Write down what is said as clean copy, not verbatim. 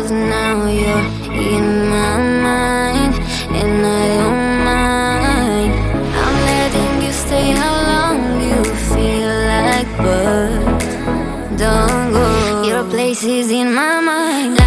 'cause now you're in my mind, and I don't mind. I'm letting you stay how long you feel like, but don't go. Your place is in my mind.